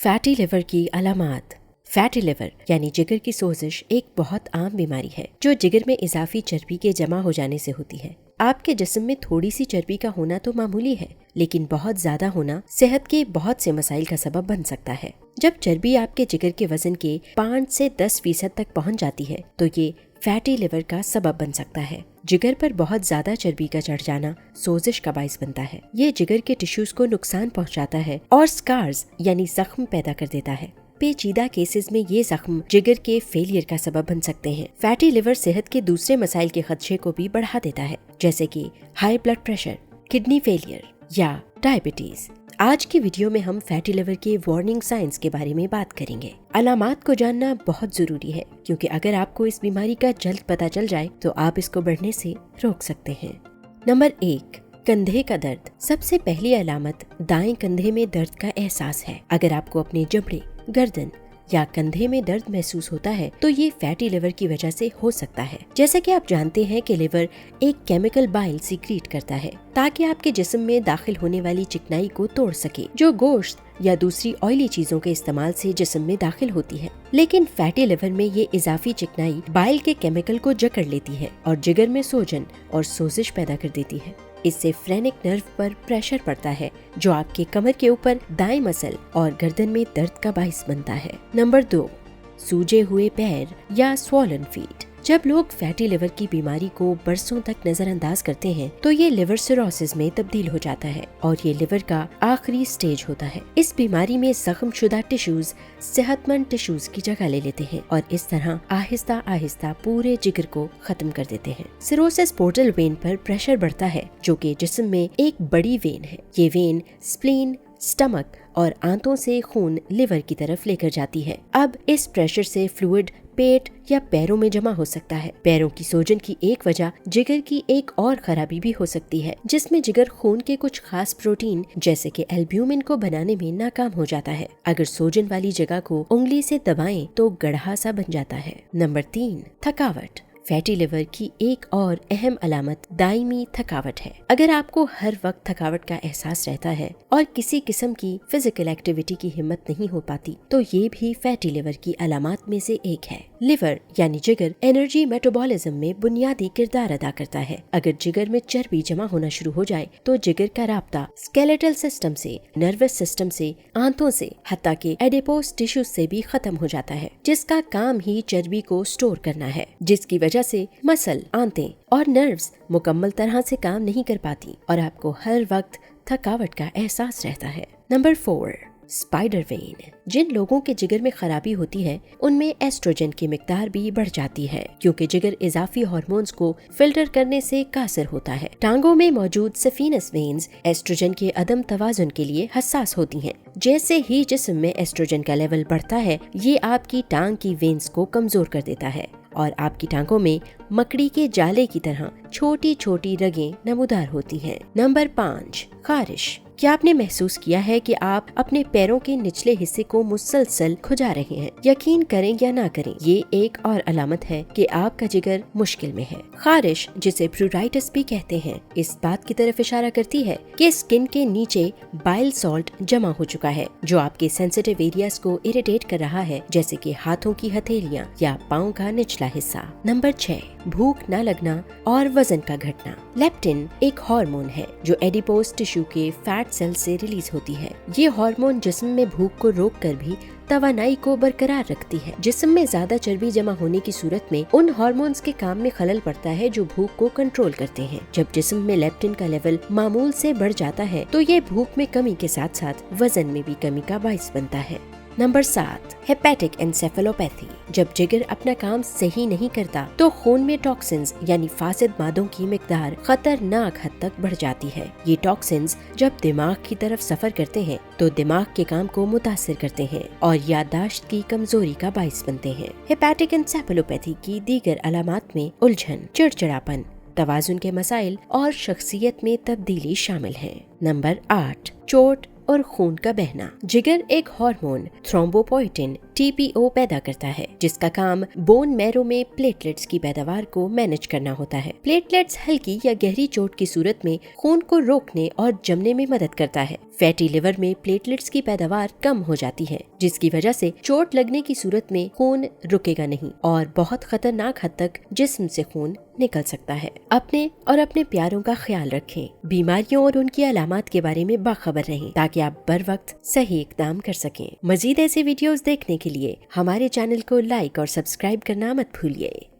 Fatty liver کی علامات۔ Fatty liver یعنی جگر کی سوزش ایک بہت عام بیماری ہے جو جگر میں اضافی چربی کے جمع ہو جانے سے ہوتی ہے۔ آپ کے جسم میں تھوڑی سی چربی کا ہونا تو معمولی ہے، لیکن بہت زیادہ ہونا صحت کے بہت سے مسائل کا سبب بن سکتا ہے۔ جب چربی آپ کے جگر کے وزن کے 5 سے 10% تک پہنچ جاتی ہے تو یہ فیٹی لیور کا سبب بن سکتا ہے۔ جگر پر بہت زیادہ چربی کا چڑھ جانا سوزش کا باعث بنتا ہے۔ یہ جگر کے ٹشوز کو نقصان پہنچاتا ہے اور سکارز یعنی زخم پیدا کر دیتا ہے۔ پیچیدہ کیسز میں یہ زخم جگر کے فیلئر کا سبب بن سکتے ہیں۔ فیٹی لیور صحت کے دوسرے مسائل کے خدشے کو بھی بڑھا دیتا ہے، جیسے کہ high blood pressure, kidney failure یا ڈائبٹیز۔ آج کی ویڈیو میں ہم فیٹی لیور کے وارننگ سائنز کے بارے میں بات کریں گے۔ علامات کو جاننا بہت ضروری ہے کیونکہ اگر آپ کو اس بیماری کا جلد پتہ چل جائے تو آپ اس کو بڑھنے سے روک سکتے ہیں۔ نمبر 1، کندھے کا درد۔ سب سے پہلی علامت دائیں کندھے میں درد کا احساس ہے۔ اگر آپ کو اپنے جبڑے، گردن یا کندھے میں درد محسوس ہوتا ہے تو یہ فیٹی لیور کی وجہ سے ہو سکتا ہے۔ جیسا کہ آپ جانتے ہیں کہ لیور ایک کیمیکل بائل سیکریٹ کرتا ہے تاکہ آپ کے جسم میں داخل ہونے والی چکنائی کو توڑ سکے جو گوشت یا دوسری آئلی چیزوں کے استعمال سے جسم میں داخل ہوتی ہے۔ لیکن فیٹی لیور میں یہ اضافی چکنائی بائل کے کیمیکل کو جکڑ لیتی ہے اور جگر میں سوجن اور سوزش پیدا کر دیتی ہے۔ اس سے فرینک نرو پر پریشر پڑتا ہے جو آپ کے کمر کے اوپر دائیں مسل اور گردن میں درد کا باعث بنتا ہے۔ نمبر 2، سوجے ہوئے پیر یا سوالن فیٹ۔ جب لوگ فیٹی لیور کی بیماری کو برسوں تک نظر انداز کرتے ہیں تو یہ لیور سیروسس میں تبدیل ہو جاتا ہے اور یہ لیور کا آخری سٹیج ہوتا ہے۔ اس بیماری میں زخم شدہ ٹشوز صحت مند ٹشوز کی جگہ لے لیتے ہیں اور اس طرح آہستہ آہستہ پورے جگر کو ختم کر دیتے ہیں۔ سیروسس پورٹل وین پر پریشر بڑھتا ہے جو کہ جسم میں ایک بڑی وین ہے۔ یہ وین سپلین، سٹمک اور آنتوں سے خون لیور کی طرف لے کر جاتی ہے۔ اب اس پریشر سے فلوئڈ پیٹ یا پیروں میں جمع ہو سکتا ہے۔ پیروں کی سوجن کی ایک وجہ جگر کی ایک اور خرابی بھی ہو سکتی ہے جس میں جگر خون کے کچھ خاص پروٹین جیسے کہ البیومن کو بنانے میں ناکام ہو جاتا ہے۔ اگر سوجن والی جگہ کو انگلی سے دبائیں تو گڑھا سا بن جاتا ہے۔ نمبر 3، تھکاوٹ۔ فیٹی لیور کی ایک اور اہم علامت دائمی تھکاوٹ ہے۔ اگر آپ کو ہر وقت تھکاوٹ کا احساس رہتا ہے اور کسی قسم کی فزیکل ایکٹیویٹی کی ہمت نہیں ہو پاتی تو یہ بھی فیٹی لیور کی علامات میں سے ایک ہے۔ لیور یعنی جگر انرجی میٹابولزم میں بنیادی کردار ادا کرتا ہے۔ اگر جگر میں چربی جمع ہونا شروع ہو جائے تو جگر کا رابطہ اسکیلیٹل سسٹم سے، نروس سسٹم سے، آنتوں سے، حتیٰ کہ ایڈیپوس ٹیشو سے بھی ختم ہو جاتا ہے جس کا کام ہی چربی کو سٹور کرنا ہے، جس کی وجہ سے مسل، آنتیں اور نروز مکمل طرح سے کام نہیں کر پاتی اور آپ کو ہر وقت تھکاوٹ کا احساس رہتا ہے۔ Number 4، spider when. جن لوگوں کے جگر میں خرابی ہوتی ہے ان میں ایسٹروجن کی مقدار بھی بڑھ جاتی ہے کیونکہ جگر اضافی ہارمونز کو فلٹر کرنے سے قاصر ہوتا ہے۔ ٹانگوں میں موجود سفینس وینز ایسٹروجن کے عدم توازن کے لیے حساس ہوتی ہیں۔ جیسے ہی جسم میں ایسٹروجن کا لیول بڑھتا ہے یہ آپ کی ٹانگ کی وینز کو کمزور کر دیتا ہے اور آپ کی ٹانگوں میں مکڑی کے جالے کی طرح چھوٹی چھوٹی رگیں نمودار ہوتی ہیں۔ نمبر 5، خارش۔ کیا آپ نے محسوس کیا ہے کہ آپ اپنے پیروں کے نچلے حصے کو مسلسل کھجا رہے ہیں؟ یقین کریں یا نہ کریں یہ ایک اور علامت ہے کہ آپ کا جگر مشکل میں ہے۔ خارش جسے پرورائٹس بھی کہتے ہیں اس بات کی طرف اشارہ کرتی ہے کہ اسکن کے نیچے بائل سالٹ جمع ہو چکا ہے جو آپ کے سینسیٹیو ایریاز کو اریٹیٹ کر رہا ہے جیسے کہ ہاتھوں کی ہتھیلیاں یا پاؤں کا نچلا حصہ۔ نمبر 6، بھوک نہ لگنا اور وزن کا گھٹنا۔ لیپٹن ایک ہارمون ہے جو ایڈیپوس ٹیشو کے فیٹ سیل سے ریلیز ہوتی ہے۔ یہ ہارمون جسم میں بھوک کو روک کر بھی توانائی کو برقرار رکھتی ہے۔ جسم میں زیادہ چربی جمع ہونے کی صورت میں ان ہارمونز کے کام میں خلل پڑتا ہے جو بھوک کو کنٹرول کرتے ہیں۔ جب جسم میں لیپٹن کا لیول معمول سے بڑھ جاتا ہے تو یہ بھوک میں کمی کے ساتھ ساتھ وزن میں بھی کمی کا باعث بنتا ہے۔ Number 7، hepatic encephalopathy. جب جگر اپنا کام صحیح نہیں کرتا تو خون میں ٹاکسنز یعنی فاسد مادوں کی مقدار خطرناک حد تک بڑھ جاتی ہے۔ یہ ٹاکسنز جب دماغ کی طرف سفر کرتے ہیں تو دماغ کے کام کو متاثر کرتے ہیں اور یادداشت کی کمزوری کا باعث بنتے ہیں۔ ہیپیٹک انسیفالوپیتھی کی دیگر علامات میں الجھن، چڑچڑاپن، توازن کے مسائل اور شخصیت میں تبدیلی شامل ہیں۔ نمبر 8، چوٹ اور خون کا بہنا۔ جگر ایک ہارمون تھرومبوپوئٹن TPO پیدا کرتا ہے جس کا کام بون میرو میں پلیٹلیٹس کی پیداوار کو مینج کرنا ہوتا ہے۔ پلیٹلیٹس ہلکی یا گہری چوٹ کی صورت میں خون کو روکنے اور جمنے میں مدد کرتا ہے۔ فیٹی لیور میں پلیٹلیٹس کی پیداوار کم ہو جاتی ہے جس کی وجہ سے چوٹ لگنے کی صورت میں خون رکے گا نہیں اور بہت خطرناک حد تک جسم سے خون نکل سکتا ہے۔ اپنے اور اپنے پیاروں کا خیال رکھیں، بیماریوں اور ان کی علامات کے بارے میں باخبر رہیں تاکہ آپ بر وقت صحیح اقدام کر سکیں۔ مزید ایسی ویڈیوز دیکھنے کے لیے ہمارے چینل کو لائک اور سبسکرائب کرنا مت بھولیے۔